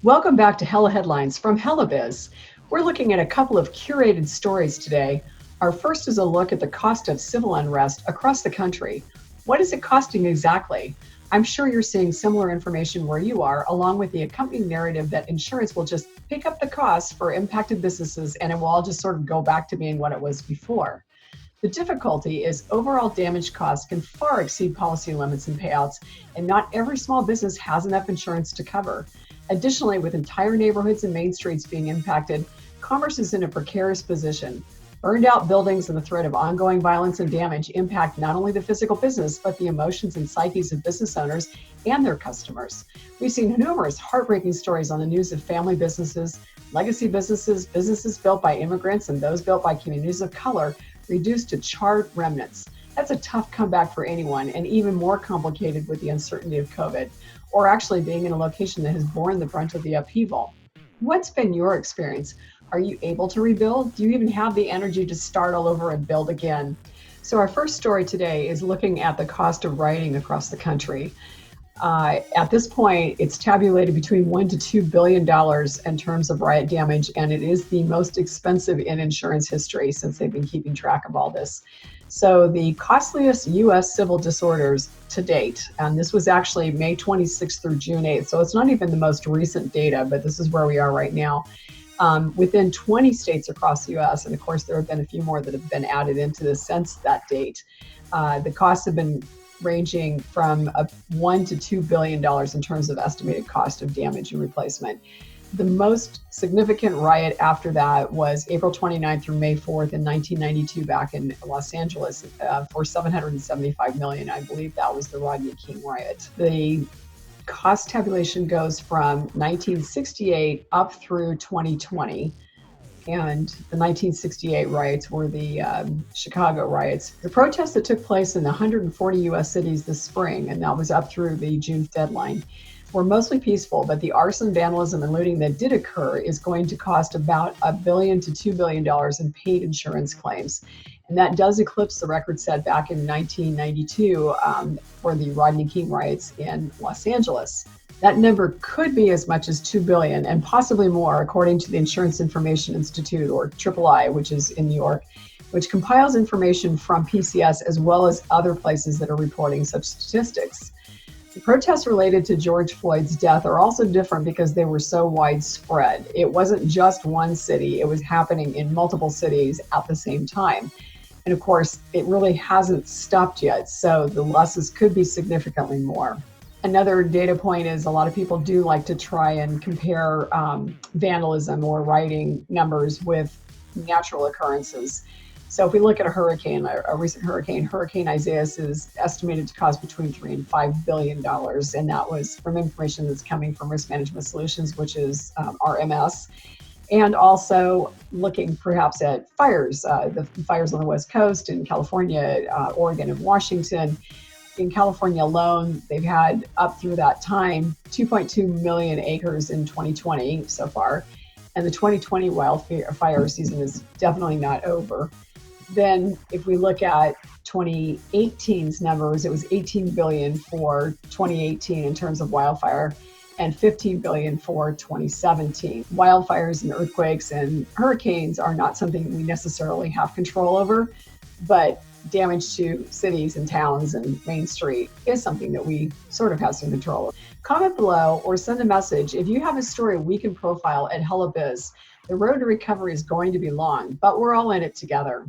Welcome back to Hella Headlines from HellaBiz. We're looking at a couple of curated stories today. Our first is a look at the cost of civil unrest across the country. What is it costing exactly? I'm sure you're seeing similar information where you are, along with the accompanying narrative that insurance will just pick up the costs for impacted businesses and it will all just sort of go back to being what it was before. The difficulty is overall damage costs can far exceed policy limits and payouts, and not every small business has enough insurance to cover. Additionally, with entire neighborhoods and main streets being impacted, commerce is in a precarious position. Burned out buildings and the threat of ongoing violence and damage impact not only the physical business, but the emotions and psyches of business owners and their customers. We've seen numerous heartbreaking stories on the news of family businesses, legacy businesses, businesses built by immigrants, and those built by communities of color reduced to charred remnants. That's a tough comeback for anyone, and even more complicated with the uncertainty of COVID, or actually being in a location that has borne the brunt of the upheaval. What's been your experience? Are you able to rebuild? Do you even have the energy to start all over and build again? So our first story today is looking at the cost of rioting across the country. At this point, it's tabulated between $1 to $2 billion in terms of riot damage, and it is the most expensive in insurance history since they've been keeping track of all this. So the costliest U.S. civil disorders to date, and this was actually May 26th through June 8th, so it's not even the most recent data, but this is where we are right now. Within 20 states across the U.S., and of course there have been a few more that have been added into this since that date, the costs have been ranging from $1 to $2 billion in terms of estimated cost of damage and replacement. The most significant riot after that was April 29th through May 4th in 1992 back in Los Angeles for $775 million. I believe that was the Rodney King riot. The cost tabulation goes from 1968 up through 2020. And the 1968 riots were the Chicago riots. The protests that took place in 140 U.S. cities this spring, and that was up through the June deadline, were mostly peaceful, but the arson, vandalism, and looting that did occur is going to cost about $1 billion to $2 billion in paid insurance claims. And that does eclipse the record set back in 1992 for the Rodney King riots in Los Angeles. That number could be as much as $2 billion and possibly more, according to the Insurance Information Institute, or III, which is in New York, which compiles information from PCS as well as other places that are reporting such statistics. The protests related to George Floyd's death are also different because they were so widespread. It wasn't just one city, it was happening in multiple cities at the same time. And of course, it really hasn't stopped yet, so the losses could be significantly more. Another data point is a lot of people do like to try and compare vandalism or rioting numbers with natural occurrences. So if we look at a hurricane, a recent hurricane, Hurricane Isaias is estimated to cost between $3 and $5 billion. And that was from information that's coming from Risk Management Solutions, which is RMS. And also looking perhaps at fires, the fires on the West Coast in California, Oregon, and Washington. In California alone, they've had up through that time 2.2 million acres in 2020 so far. And the 2020 wildfire season is definitely not over. Then if we look at 2018's numbers, it was 18 billion for 2018 in terms of wildfire and 15 billion for 2017. Wildfires and earthquakes and hurricanes are not something we necessarily have control over, but damage to cities and towns and Main Street is something that we sort of have some control of. Comment below or send a message if you have a story we can profile at HellaBiz. The road to recovery is going to be long, but we're all in it together.